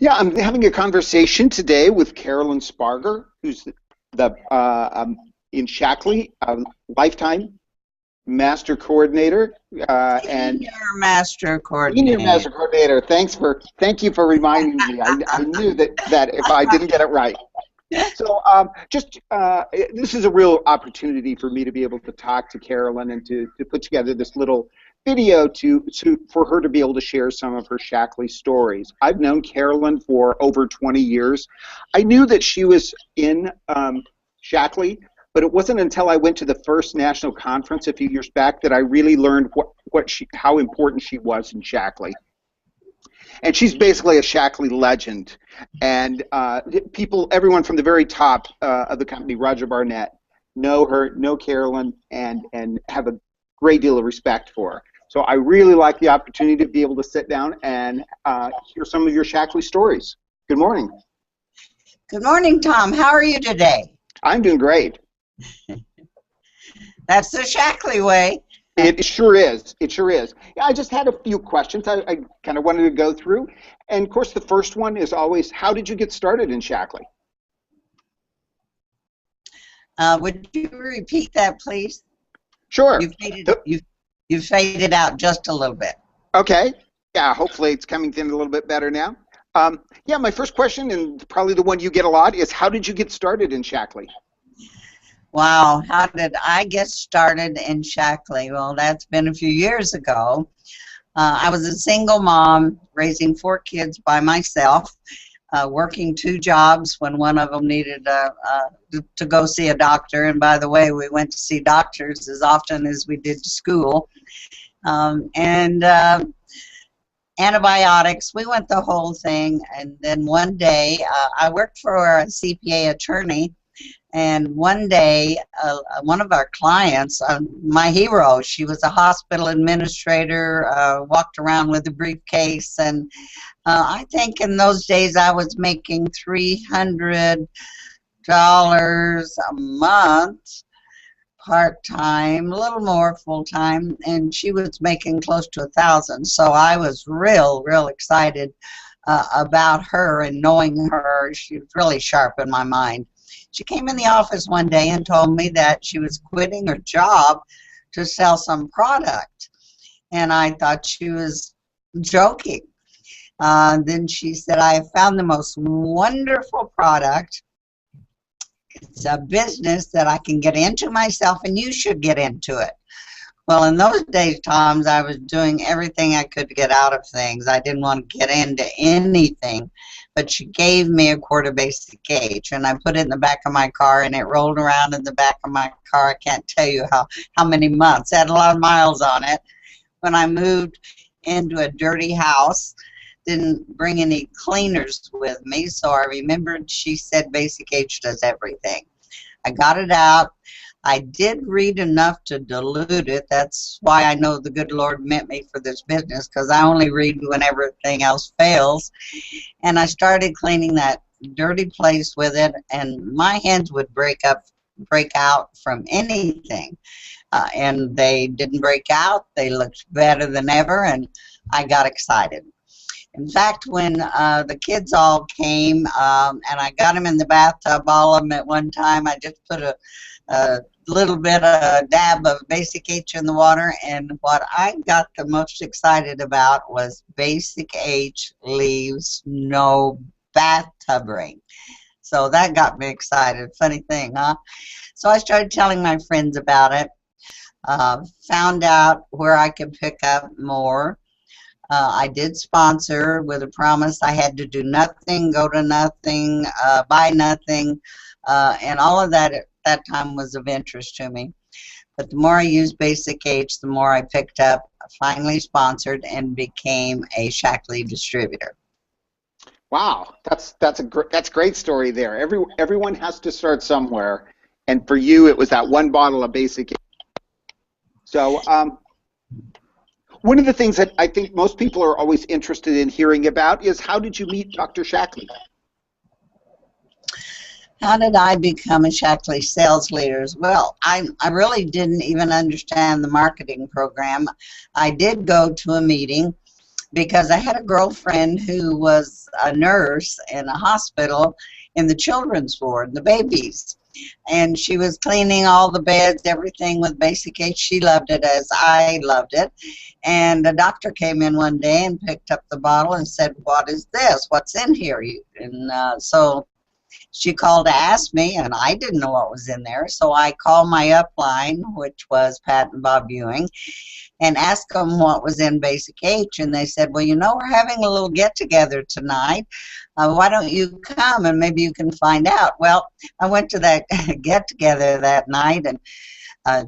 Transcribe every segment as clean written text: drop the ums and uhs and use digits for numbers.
Yeah, I'm having a conversation today with Carolyn Spargur, who's the in Shaklee, lifetime master coordinator and Senior Master senior Coordinator. master coordinator. Thank you for reminding me. I knew that if I didn't get it right. So this is a real opportunity for me to be able to talk to Carolyn and to put together this little video for her to be able to share some of her Shaklee stories. I've known Carolyn for over 20 years. I knew that she was in Shaklee, but it wasn't until I went to the first national conference a few years back that I really learned how important she was in Shaklee. And she's basically a Shaklee legend. And everyone from the very top of the company, Roger Barnett, know her, know Carolyn, and have a great deal of respect for her. So I really like the opportunity to be able to sit down and hear some of your Shaklee stories. Good morning. Good morning, Tom. How are you today? I'm doing great. That's the Shaklee way. It sure is. It sure is. Yeah, I just had a few questions I kind of wanted to go through. And of course, the first one is always, how did you get started in Shaklee? Would you repeat that, please? Sure. You faded out just a little bit. Okay. Yeah, hopefully it's coming in a little bit better now. Yeah, my first question, and probably the one you get a lot, is how did you get started in Shaklee? Wow, how did I get started in Shaklee? Well, that's been a few years ago. I was a single mom raising 4 kids by myself, working 2 jobs when one of them needed to go see a doctor. And by the way, we went to see doctors as often as we did to school. Antibiotics, we went the whole thing. And then one day, I worked for a CPA attorney. And one day, one of our clients, my hero, she was a hospital administrator, walked around with a briefcase, and I think in those days I was making $300 a month part-time, a little more full-time, and she was making close to $1,000. So I was real excited about her and knowing her. She was really sharp in my mind. She came in the office one day and told me that she was quitting her job to sell some product. And I thought she was joking. Then she said, I have found the most wonderful product. It's a business that I can get into myself, and you should get into it. Well, in those days, Tom, I was doing everything I could to get out of things. I didn't want to get into anything. But she gave me a quarter basic H, and I put it in the back of my car, and it rolled around in the back of my car. I can't tell you how many months. It had a lot of miles on it. When I moved into a dirty house, didn't bring any cleaners with me, so I remembered she said basic H does everything. I got it out. I did read enough to dilute it. That's why I know the good Lord meant me for this business, because I only read when everything else fails. And I started cleaning that dirty place with it, and my hands would break out from anything. And they didn't break out. They looked better than ever, and I got excited. In fact, when the kids all came, and I got them in the bathtub, all of them at one time, I just put a little bit of a dab of basic H in the water, and what I got the most excited about was basic H leaves no bathtub ring. So that got me excited. Funny thing, huh? So I started telling my friends about it, found out where I could pick up more. I did sponsor with a promise I had to do nothing, go to nothing, buy nothing, and all of that at that time was of interest to me. But the more I used basic H, the more I picked up, finally sponsored, and became a Shaklee distributor. Wow, that's a great story there. Everyone has to start somewhere, and for you, it was that one bottle of basic H. So one of the things that I think most people are always interested in hearing about is, how did you meet Dr. Shaklee? How did I become a Shaklee sales leader? Well, I really didn't even understand the marketing program. I did go to a meeting, because I had a girlfriend who was a nurse in a hospital in the children's ward, the babies. And she was cleaning all the beds, everything with basic age. She loved it as I loved it. And the doctor came in one day and picked up the bottle and said, "What is this? What's in here?" So she called to ask me, and I didn't know what was in there. So I called my upline, which was Pat and Bob Ewing, and asked them what was in Basic H. And they said, "Well, you know, we're having a little get-together tonight. Why don't you come and maybe you can find out?" Well, I went to that get-together that night, and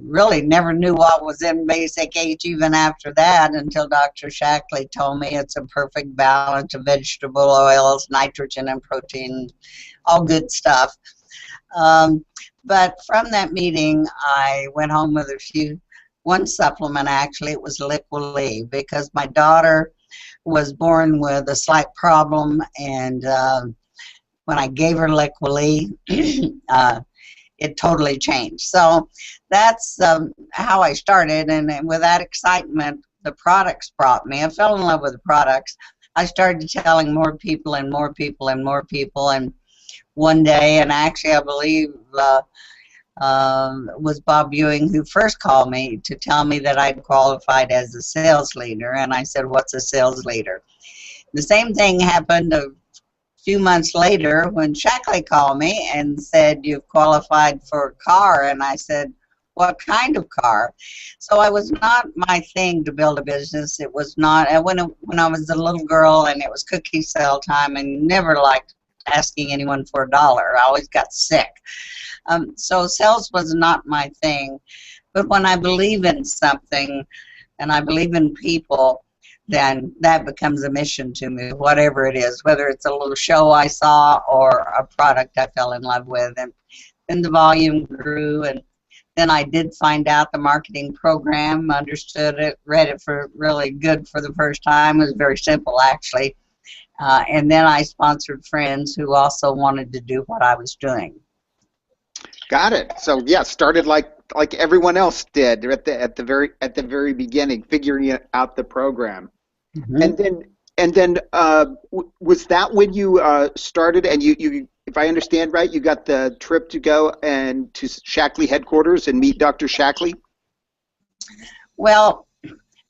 really never knew what was in Basic H even after that until Dr. Shaklee told me it's a perfect balance of vegetable oils, nitrogen, and protein, all good stuff. But from that meeting, I went home with one supplement. Actually, it was Liquid, because my daughter was born with a slight problem, and when I gave her Liquid, it totally changed. So that's how I started, and with that excitement, the products brought me. I fell in love with the products. I started telling more people and more people and more people, and one day, and actually I believe it was Bob Ewing who first called me to tell me that I'd qualified as a sales leader, and I said, "What's a sales leader?" The same thing happened a few months later when Shaklee called me and said, "You've qualified for a car," and I said, "What kind of car?" So it was not my thing to build a business. It was not. When I was a little girl and it was cookie sale time, and never liked asking anyone for $1. I always got sick. So sales was not my thing. But when I believe in something and I believe in people, then that becomes a mission to me, whatever it is, whether it's a little show I saw or a product I fell in love with. And then the volume grew, and then I did find out the marketing program, understood it, read it for really good for the first time. It was very simple, actually. And then I sponsored friends who also wanted to do what I was doing. Got it. So yeah, started like everyone else did at the very beginning, figuring out the program. Mm-hmm. And then was that when you started? And you, if I understand right, you got the trip to go and to Shaklee headquarters and meet Dr. Shaklee? Well,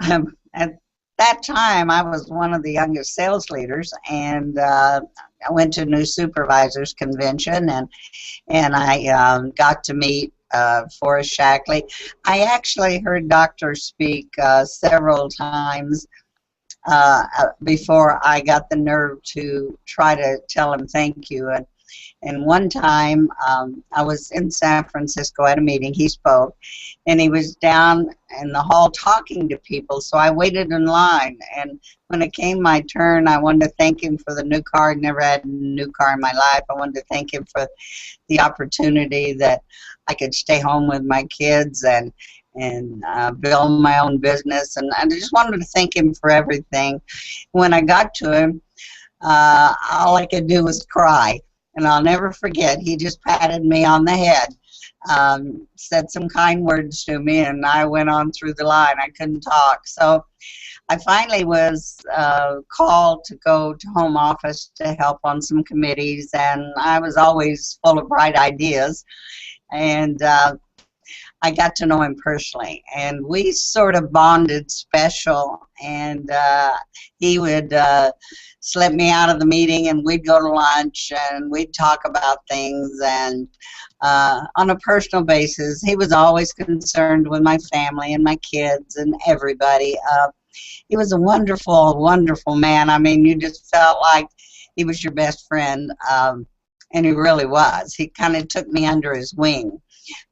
at that time, I was one of the youngest sales leaders, and I went to New Supervisors Convention, and I got to meet Forrest Shaklee. I actually heard Doctor speak several times before I got the nerve to try to tell him thank you. And one time, I was in San Francisco at a meeting. He spoke, and he was down in the hall talking to people, so I waited in line. And when it came my turn, I wanted to thank him for the new car. I'd never had a new car in my life. I wanted to thank him for the opportunity that I could stay home with my kids and build my own business. And I just wanted to thank him for everything. When I got to him, all I could do was cry. And I'll never forget, he just patted me on the head, said some kind words to me, and I went on through the line. I couldn't talk. So I finally was called to go to home office to help on some committees, and I was always full of bright ideas. And I got to know him personally, and we sort of bonded special, and he would slip me out of the meeting, and we'd go to lunch, and we'd talk about things, and on a personal basis, he was always concerned with my family and my kids and everybody. He was a wonderful, wonderful man. I mean, you just felt like he was your best friend, and he really was. He kind of took me under his wing.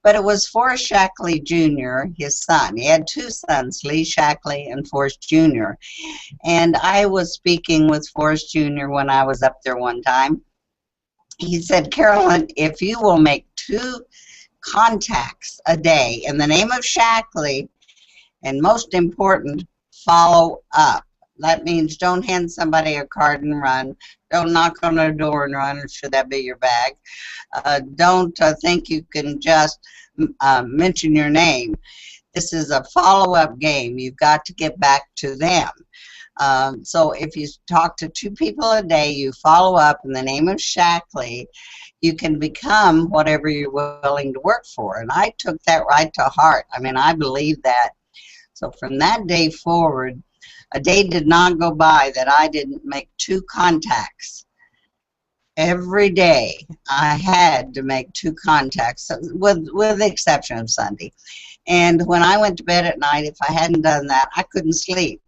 But it was Forrest Shaklee Jr., his son. He had two sons, Lee Shaklee and Forrest Jr. And I was speaking with Forrest Jr. when I was up there one time. He said, "Carolyn, if you will make 2 contacts a day in the name of Shaklee, and most important, follow up. That means don't hand somebody a card and run. Don't knock on their door and run, or should that be your bag. Don't think you can just mention your name. This is a follow-up game. You've got to get back to them. So if you talk to 2 people a day, you follow up in the name of Shaklee, you can become whatever you're willing to work for. And I took that right to heart. I mean, I believe that. So from that day forward, a day did not go by that I didn't make 2 contacts. Every day I had to make 2 contacts, with the exception of Sunday. And when I went to bed at night, if I hadn't done that, I couldn't sleep.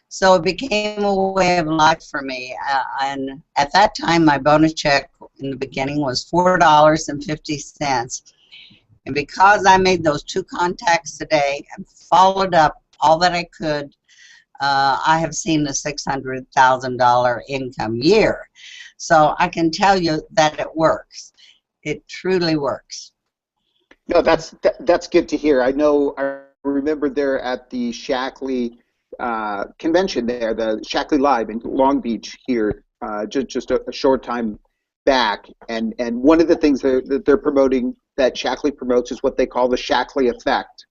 So it became a way of life for me. And at that time, my bonus check in the beginning was $4.50. And because I made those 2 contacts a day and followed up all that I could, I have seen a $600,000 income year. So I can tell you that it works. It truly works. No, that's good to hear. I know. I remember there at the Shaklee convention there, the Shaklee Live in Long Beach here, just a short time back, and one of the things that they're promoting, that Shaklee promotes, is what they call the Shaklee effect,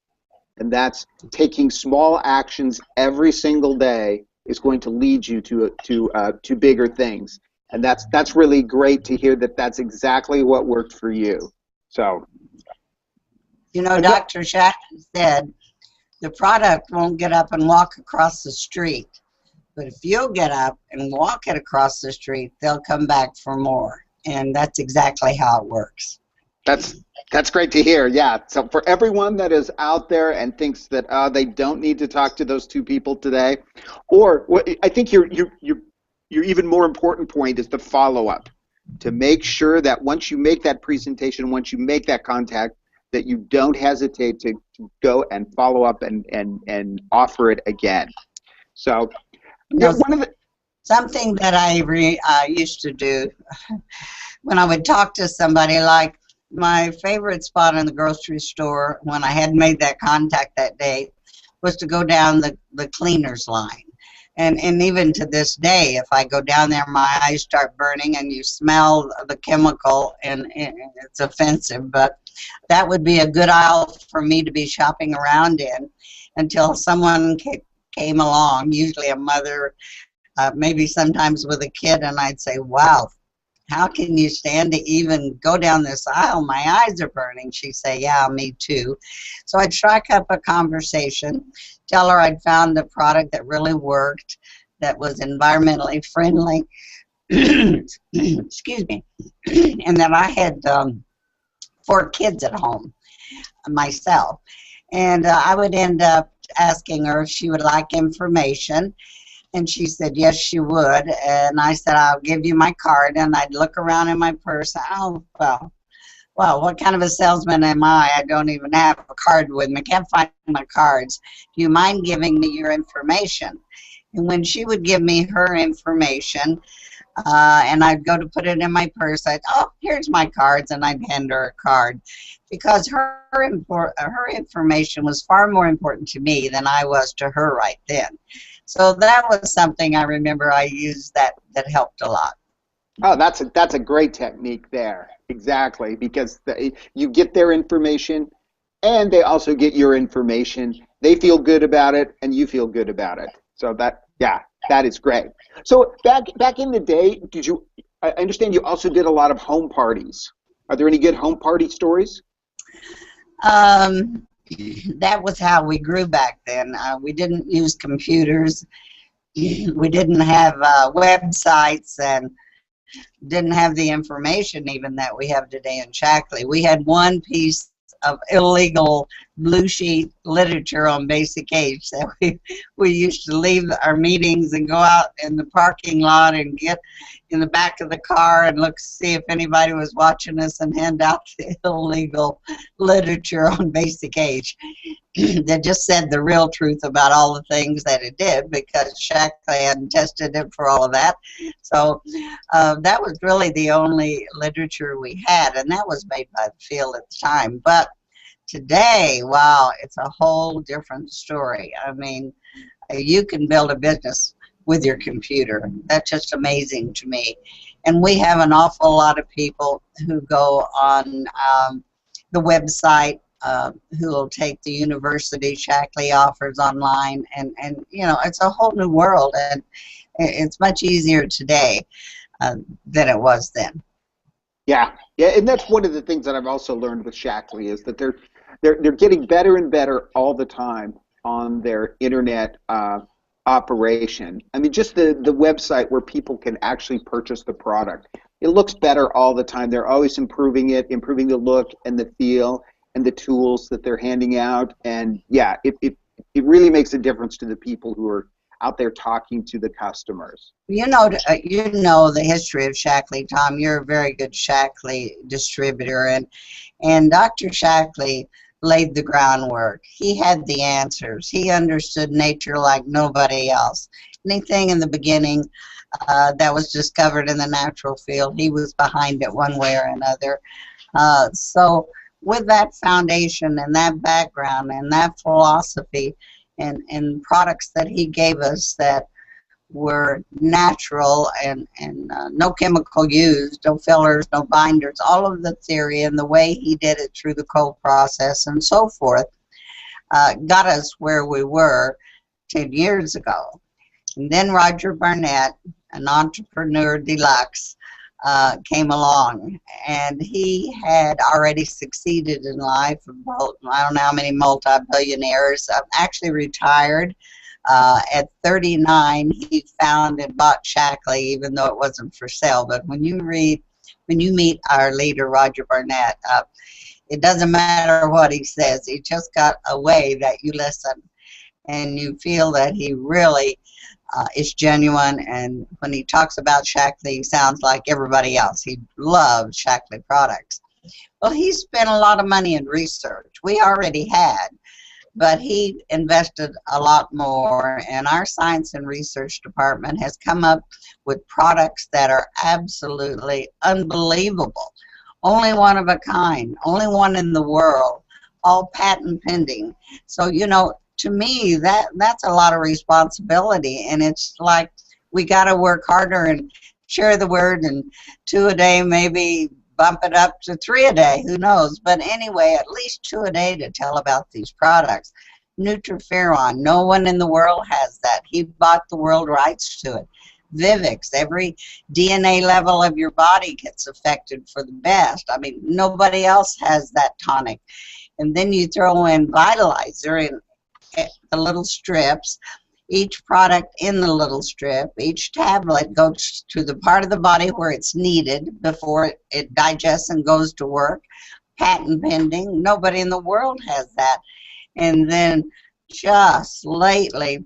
and that's taking small actions every single day is going to lead you to bigger things, and that's really great to hear that that's exactly what worked for you. So, you know, Dr. Shaklee said, the product won't get up and walk across the street. But if you'll get up and walk it across the street, they'll come back for more. And that's exactly how it works. That's great to hear. Yeah. So for everyone that is out there and thinks that they don't need to talk to those 2 people today, or I think your even more important point is the follow-up, to make sure that once you make that presentation, once you make that contact, that you don't hesitate to go and follow up and offer it again. So, now, something that I used to do when I would talk to somebody, like my favorite spot in the grocery store when I had made that contact that day was to go down the cleaners line. And even to this day, if I go down there, my eyes start burning and you smell the chemical, and it's offensive, but that would be a good aisle for me to be shopping around in until someone came along, usually a mother, maybe sometimes with a kid, and I'd say, wow, how can you stand to even go down this aisle? My eyes are burning. She'd say, yeah, me too. So I'd strike up a conversation, tell her I'd found a product that really worked, that was environmentally friendly, excuse me, and that I had 4 kids at home myself. And I would end up asking her if she would like information. And she said, yes, she would. And I said, I'll give you my card. And I'd look around in my purse. Oh, well, what kind of a salesman am I? I don't even have a card with me. I can't find my cards. Do you mind giving me your information? And when she would give me her information, and I'd go to put it in my purse, I'd, oh, here's my cards, and I'd hand her a card. Because her information was far more important to me than I was to her right then. So that was something I remember I used that helped a lot. Oh, that's a great technique there. Exactly, because you get their information, and they also get your information. They feel good about it, and you feel good about it. So that is great. So back in the day, I understand you also did a lot of home parties. Are there any good home party stories? That was how we grew back then. We didn't use computers. We didn't have websites, and didn't have the information even that we have today in Shaklee. We had one piece of illegal blue sheet literature on basic age that we used to leave our meetings and go out in the parking lot and get in the back of the car and look, see if anybody was watching us, and hand out the illegal literature on basic age that just said the real truth about all the things that it did, because Shaklee hadn't tested it for all of that. So that was really the only literature we had, and that was made by the field at the time. But today, wow, it's a whole different story. I mean, you can build a business with your computer. That's just amazing to me. And we have an awful lot of people who go on the website who will take the university Shaklee offers online, and you know, it's a whole new world, and it's much easier today than it was then. Yeah, yeah, and that's one of the things that I've also learned with Shaklee is that they're getting better and better all the time on their internet operation. I mean, just the website where people can actually purchase the product. It looks better all the time. They're always improving it, improving the look and the feel and the tools that they're handing out. And yeah, it really makes a difference to the people who are out there talking to the customers. You know the history of Shaklee, Tom. You're a very good Shaklee distributor, and Dr. Shaklee laid the groundwork. He had the answers. He understood nature like nobody else. Anything in the beginning that was discovered in the natural field, he was behind it one way or another. So with that foundation and that background and that philosophy and products that he gave us that were natural and no chemical used, no fillers, no binders, all of the theory and the way he did it through the cold process and so forth, got us where we were 10 years ago. And then Roger Barnett, an entrepreneur deluxe, came along, and he had already succeeded in life. I don't know how many multi-billionaires. Actually retired. At 39, he found and bought Shaklee, even though it wasn't for sale. But when you meet our leader, Roger Barnett, it doesn't matter what he says. He just got a way that you listen, and you feel that he really is genuine. And when he talks about Shaklee, he sounds like everybody else. He loves Shaklee products. Well, he spent a lot of money in research. We already had, but he invested a lot more, and our science and research department has come up with products that are absolutely unbelievable. Only one of a kind, only one in the world, all patent pending. So, you know, to me, that's a lot of responsibility, and it's like we got to work harder and share the word, and 2 a day, maybe bump it up to 3 a day, who knows. But anyway, at least 2 a day to tell about these products. Nutriferon, no one in the world has that. He bought the world rights to it. Vivix, every DNA level of your body gets affected for the best. I mean, nobody else has that tonic. And then you throw in Vitalizer in the little strips. Each product in the little strip, each tablet goes to the part of the body where it's needed before it digests and goes to work. Patent pending. Nobody in the world has that. And then just lately,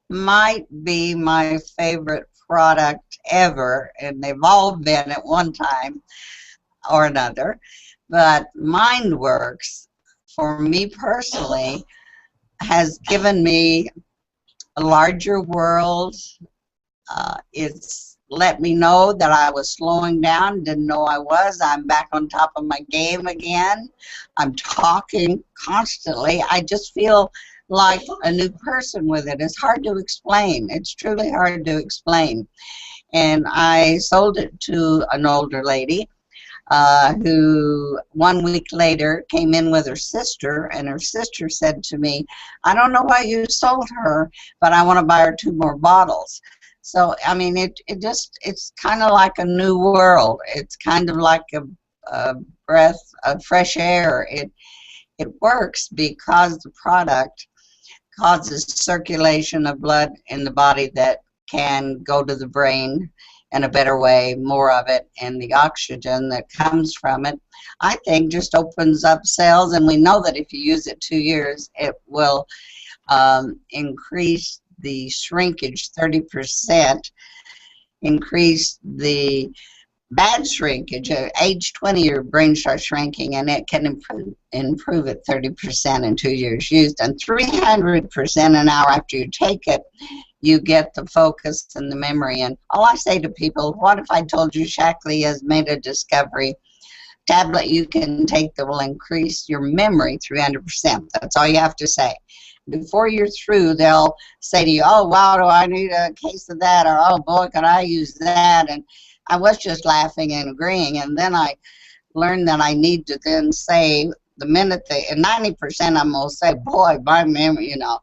might be my favorite product ever, and they've all been at one time or another, but MindWorks, for me personally, has given me a larger world. It's let me know that I was slowing down, didn't know I was. I'm back on top of my game again. I'm talking constantly. I just feel like a new person with it. It's hard to explain. It's truly hard to explain. And I sold it to an older lady who 1 week later came in with her sister, and her sister said to me, I don't know why you sold her, but I want to buy her 2 more bottles. So, I mean, it's kind of like a new world. It's kind of like a breath of fresh air. It works because the product causes circulation of blood in the body that can go to the brain in a better way, more of it, and the oxygen that comes from it, I think, just opens up cells. And we know that if you use it 2 years, it will increase the shrinkage 30%, increase the bad shrinkage. At age 20, your brain starts shrinking, and it can improve it 30% in 2 years used, and 300% an hour after you take it. You get the focus and the memory. And all I say to people, what if I told you Shaklee has made a discovery tablet you can take that will increase your memory 300%? That's all you have to say. Before you're through, they'll say to you, oh, wow, do I need a case of that? Or, oh, boy, could I use that? And I was just laughing and agreeing. And then I learned that I need to then say the minute they, and 90% of them will say, boy, my memory, you know,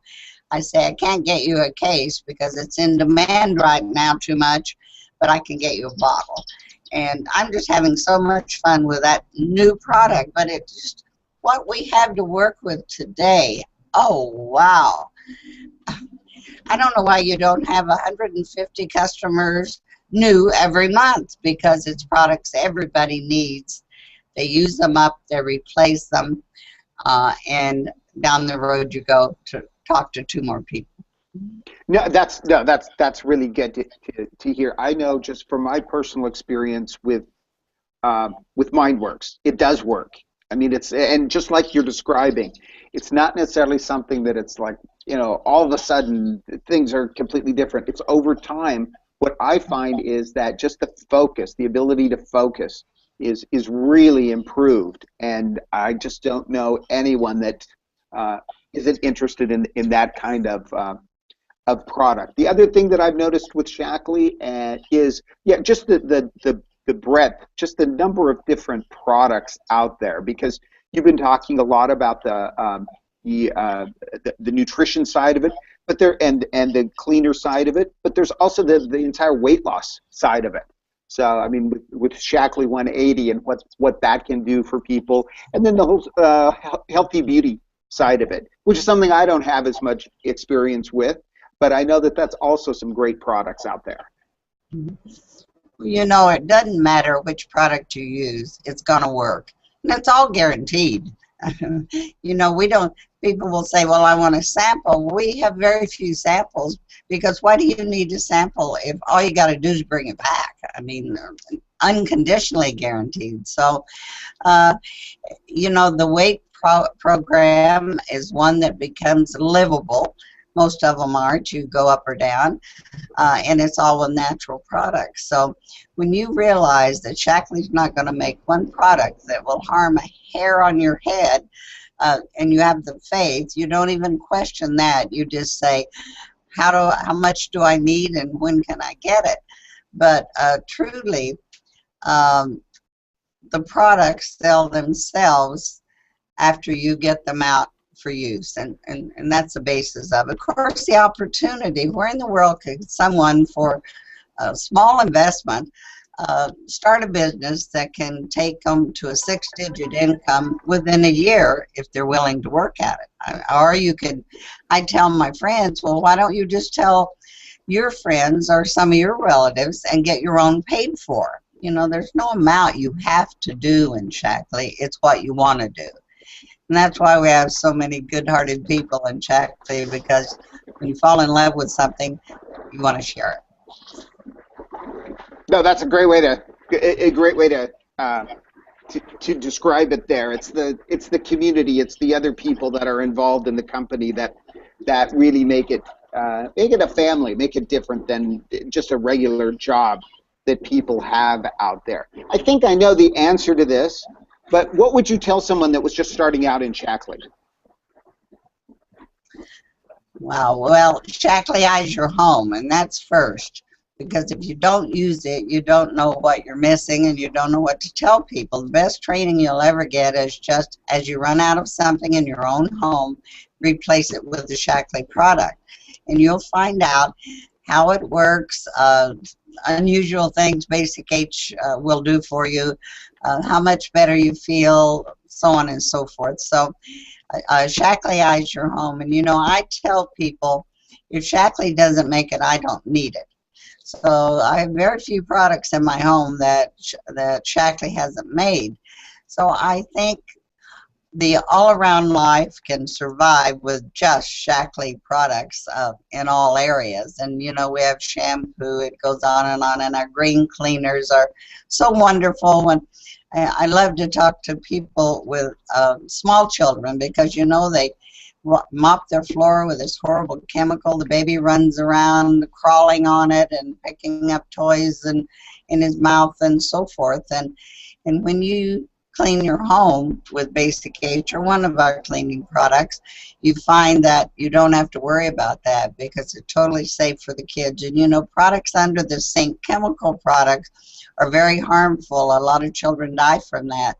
I say, I can't get you a case because it's in demand right now too much, but I can get you a bottle. And I'm just having so much fun with that new product, but it's just what we have to work with today. Oh, wow. I don't know why you don't have 150 customers new every month, because it's products everybody needs. They use them up, they replace them, and down the road you go to talk to 2 more people. No, that's really good to hear. I know just from my personal experience with MindWorks, it does work. I mean, and just like you're describing, it's not necessarily something that it's like, you know, all of a sudden things are completely different. It's over time. What I find is that just the focus, the ability to focus is really improved, and I just don't know anyone that isn't interested in that kind of product. The other thing that I've noticed with Shaklee is, yeah, just the breadth, just the number of different products out there, because you've been talking a lot about the nutrition side of it, but and the cleaner side of it, but there's also the entire weight loss side of it. So I mean, with Shaklee 180 and what that can do for people, and then the whole healthy beauty side of it, which is something I don't have as much experience with, but I know that that's also some great products out there. You know, it doesn't matter which product you use, it's going to work. And it's all guaranteed. You know, people will say, well, I want a sample. We have very few samples, because why do you need a sample if all you got to do is bring it back? I mean, unconditionally guaranteed. So, you know, the weight program is one that becomes livable. Most of them aren't. You go up or down, and it's all with natural products. So when you realize that Shaklee's not going to make one product that will harm a hair on your head, and you have the faith, you don't even question that. You just say, how much do I need and when can I get it? But truly, the products sell themselves after you get them out for use, and that's the basis of it. Of course, the opportunity, where in the world could someone for a small investment start a business that can take them to a 6-digit income within a year if they're willing to work at it? Or you could, I tell my friends, well, why don't you just tell your friends or some of your relatives and get your own paid for? You know, there's no amount you have to do in Shaklee, it's what you want to do. And that's why we have so many good-hearted people in Shaklee, because when you fall in love with something, you want to share it. No, that's a great way to describe it there. It's the community, it's the other people that are involved in the company that really make it a family, make it different than just a regular job that people have out there. I think I know the answer to this, but what would you tell someone that was just starting out in Shaklee? Wow, well, Shaklee your home, and that's first. Because if you don't use it, you don't know what you're missing, and you don't know what to tell people. The best training you'll ever get is just as you run out of something in your own home, replace it with the Shaklee product. And you'll find out how it works, unusual things Basic H will do for you, how much better you feel, so on and so forth. So Shaklee your home. And, you know, I tell people, if Shaklee doesn't make it, I don't need it. So I have very few products in my home that Shaklee hasn't made. So I think the all-around life can survive with just Shaklee products in all areas. And, you know, we have shampoo, it goes on, and our green cleaners are so wonderful. And I love to talk to people with small children, because, you know, they mop their floor with this horrible chemical. The baby runs around crawling on it and picking up toys and in his mouth and so forth. And when you clean your home with Basic H or one of our cleaning products, you find that you don't have to worry about that, because it's totally safe for the kids. And, you know, products under the sink, chemical products, are very harmful. A lot of children die from that.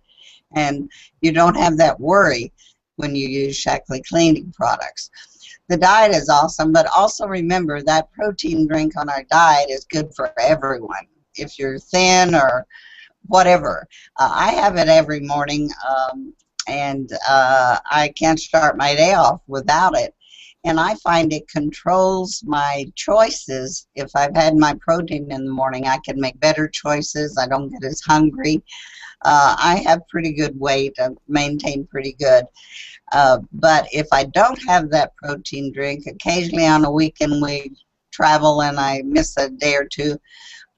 and you don't have that worry when you use Shaklee cleaning products. The diet is awesome, but also remember that protein drink on our diet is good for everyone. If you're thin or whatever, I have it every morning, and I can't start my day off without it. And I find it controls my choices. If I've had my protein in the morning, I can make better choices. I don't get as hungry. I have pretty good weight. I've maintained pretty good. But if I don't have that protein drink, occasionally on a weekend we travel and I miss a day or two,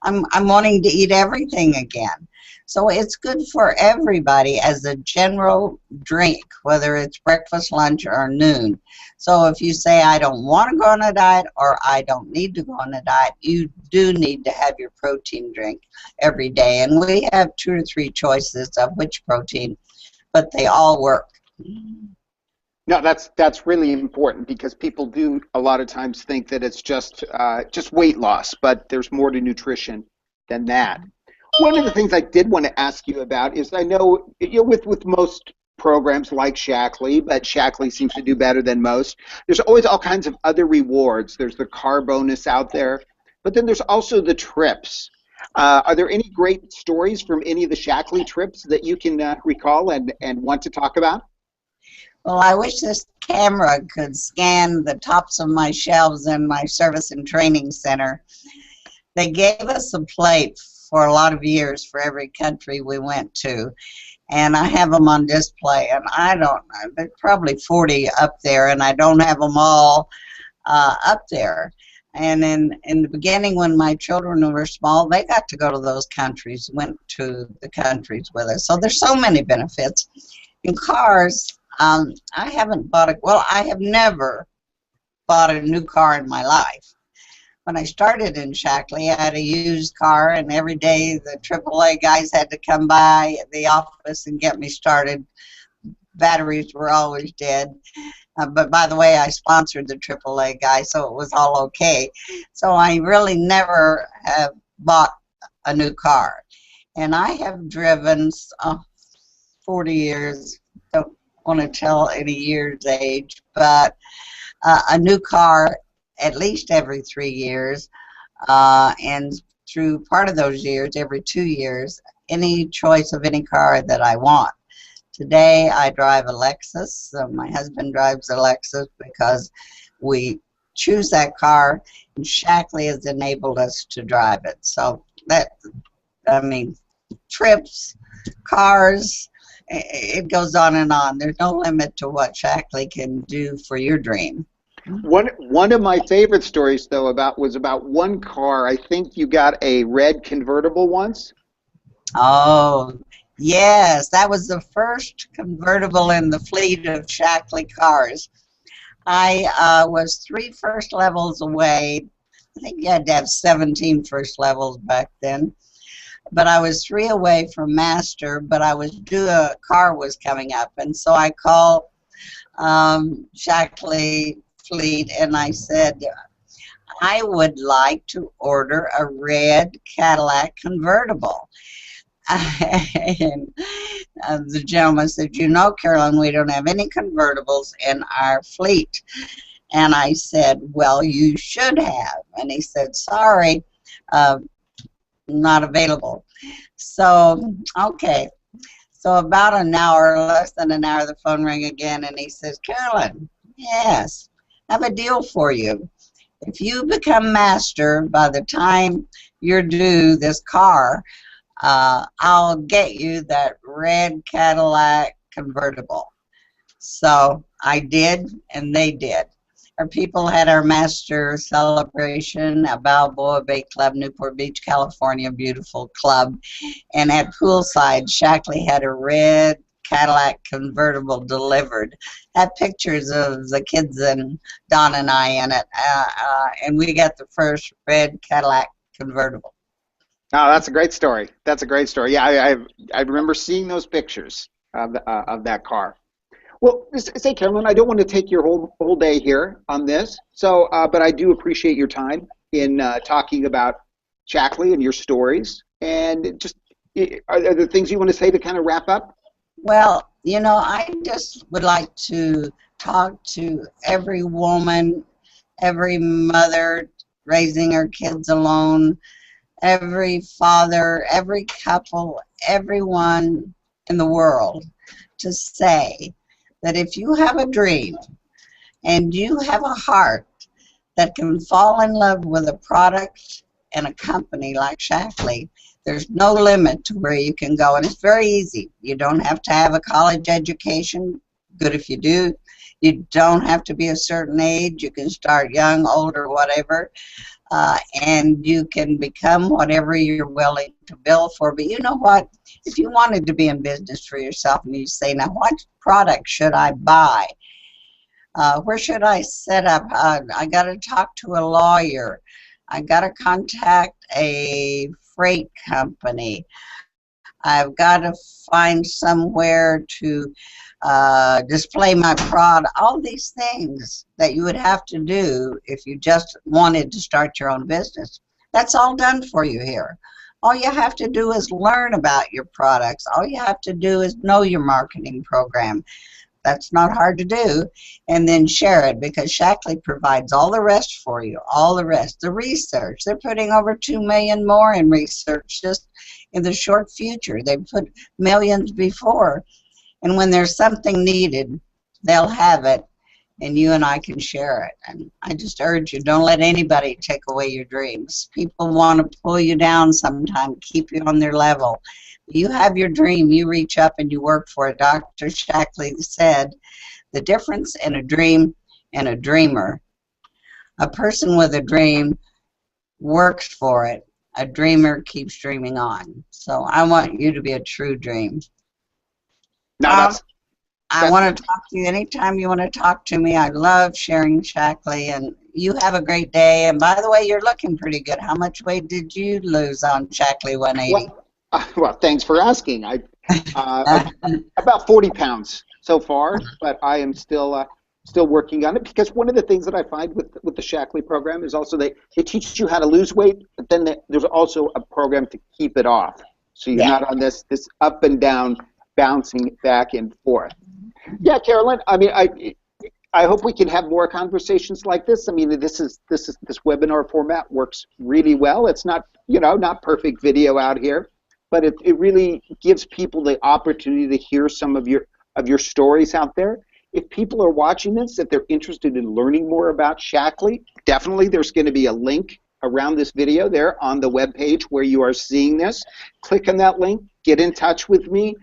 I'm wanting to eat everything again. So it's good for everybody as a general drink, whether it's breakfast, lunch, or noon. So if you say, I don't want to go on a diet or I don't need to go on a diet, you do need to have your protein drink every day. And we have 2 or 3 choices of which protein, but they all work. No, that's really important, because people do a lot of times think that it's just weight loss, but there's more to nutrition than that. One of the things I did want to ask you about is, I know with most programs like Shaklee, but Shaklee seems to do better than most, there's always all kinds of other rewards. There's the car bonus out there, but then there's also the trips. Are there any great stories from any of the Shaklee trips that you can recall and want to talk about? Well, I wish this camera could scan the tops of my shelves in my service and training center. They gave us a plate for a lot of years for every country we went to, and I have them on display, and I don't know, there's probably 40 up there, and I don't have them all up there. And in the beginning, when my children were small, they got to go to those countries, went to the countries with us. So there's so many benefits. In cars, I haven't bought I have never bought a new car in my life. When I started in Shaklee, I had a used car, and every day the AAA guys had to come by the office and get me started. Batteries were always dead. But by the way, I sponsored the AAA guy, so it was all okay. So I really never have bought a new car. And I have driven 40 years, don't want to tell any year's age, but a new car at least every 3 years, and through part of those years, every 2 years, any choice of any car that I want. Today I drive a Lexus. My husband drives a Lexus because we choose that car, and Shaklee has enabled us to drive it. So that, I mean, trips, cars, it goes on and on. There's no limit to what Shaklee can do for your dream. One of my favorite stories, though, was about one car. I think you got a red convertible once. Oh, yes, that was the first convertible in the fleet of Shaklee cars. I was 3 first levels away. I think you had to have 17 first levels back then. But I was 3 away from master, but I was due, a car was coming up. And so I called Shaklee fleet, and I said, I would like to order a red Cadillac convertible. And the gentleman said, you know, Carolyn, we don't have any convertibles in our fleet. And I said, well, you should have. And he said, sorry, not available. So, okay. So about an hour, less than an hour, the phone rang again, and he says, Carolyn, yes, I have a deal for you. If you become master by the time you're due this car, I'll get you that red Cadillac convertible. So I did, and they did. Our people had our master celebration at Balboa Bay Club, Newport Beach, California, beautiful club. And at poolside, Shaklee had a red Cadillac convertible delivered. Had pictures of the kids and Don and I in it, and we got the first red Cadillac convertible. Oh, that's a great story. That's a great story. Yeah, I remember seeing those pictures of that car. Well, say, Carolyn, I don't want to take your whole day here on this, so but I do appreciate your time in talking about Shaklee and your stories. And just, are there things you want to say to kind of wrap up? Well, you know, I just would like to talk to every woman, every mother raising her kids alone, every father, every couple, everyone in the world, to say that if you have a dream and you have a heart that can fall in love with a product and a company like Shaklee, there's no limit to where you can go. And it's very easy. You don't have to have a college education. Good if you do. You don't have to be a certain age. You can start young, older, whatever. And you can become whatever you're willing to bill for. But you know what? If you wanted to be in business for yourself and you say, now what product should I buy? Where should I set up? I got to talk to a lawyer. I got to contact a freight company. I've got to find somewhere to display my product. All these things that you would have to do if you just wanted to start your own business. That's all done for you here. All you have to do is learn about your products. All you have to do is know your marketing program. That's not hard to do, and then share it, because Shaklee provides all the rest for you, all the rest. The research, they're putting over 2 million more in research just in the short future. They've put millions before, and when there's something needed, they'll have it, and you and I can share it. And I just urge you, don't let anybody take away your dreams. People want to pull you down sometimes, keep you on their level. You have your dream, you reach up and you work for it. Dr. Shaklee said, the difference in a dream and a dreamer, a person with a dream works for it. A dreamer keeps dreaming on. So I want you to be a true dream. Now I want to talk to you anytime you want to talk to me. I love sharing Shaklee, and you have a great day. And by the way, you're looking pretty good. How much weight did you lose on Shaklee 180? Well, thanks for asking. About 40 pounds so far, but I am still working on it, because one of the things that I find with the Shaklee program is also it teaches you how to lose weight, but then there's also a program to keep it off, so you're not on this up and down, bouncing back and forth. Yeah, Carolyn. I mean, I hope we can have more conversations like this. I mean, this webinar format works really well. It's not not perfect video out here, but it really gives people the opportunity to hear some of your stories out there. If people are watching this, if they're interested in learning more about Shaklee, definitely there's going to be a link around this video there on the web page where you are seeing this. Click on that link, get in touch with me.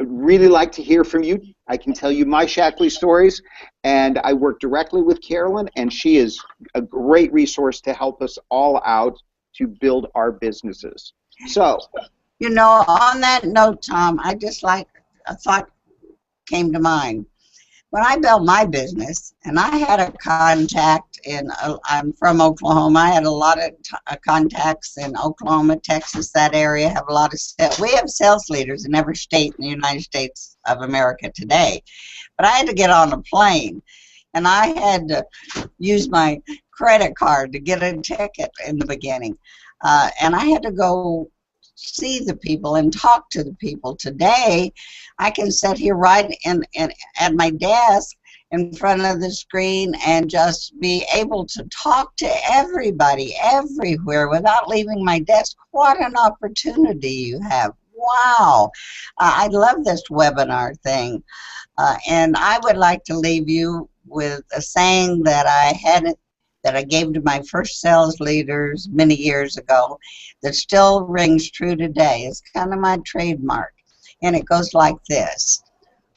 I'd really like to hear from you. I can tell you my Shaklee stories, and I work directly with Carolyn, and she is a great resource to help us all out to build our businesses. So, you know, on that note, Tom, I just a thought came to mind. When I built my business, and I had a contact I'm from Oklahoma. I had a lot of contacts in Oklahoma, Texas, that area. Have a lot of we have sales leaders in every state in the United States of America today. But I had to get on a plane, and I had to use my credit card to get a ticket in the beginning, and I had to go see the people and talk to the people. Today, I can sit here right at my desk in front of the screen and just be able to talk to everybody everywhere without leaving my desk. What an opportunity you have. Wow. I love this webinar thing. And I would like to leave you with a saying that I gave to my first sales leaders many years ago that still rings true today. It's kind of my trademark. And it goes like this: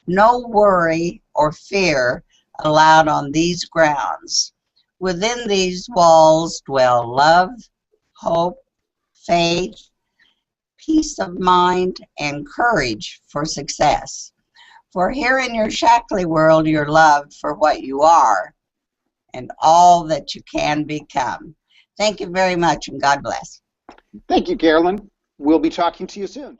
no worry or fear allowed on these grounds. Within these walls dwell love, hope, faith, peace of mind, and courage for success. For here in your Shaklee world, you're loved for what you are and all that you can become. Thank you very much, and God bless. Thank you, Carolyn. We'll be talking to you soon.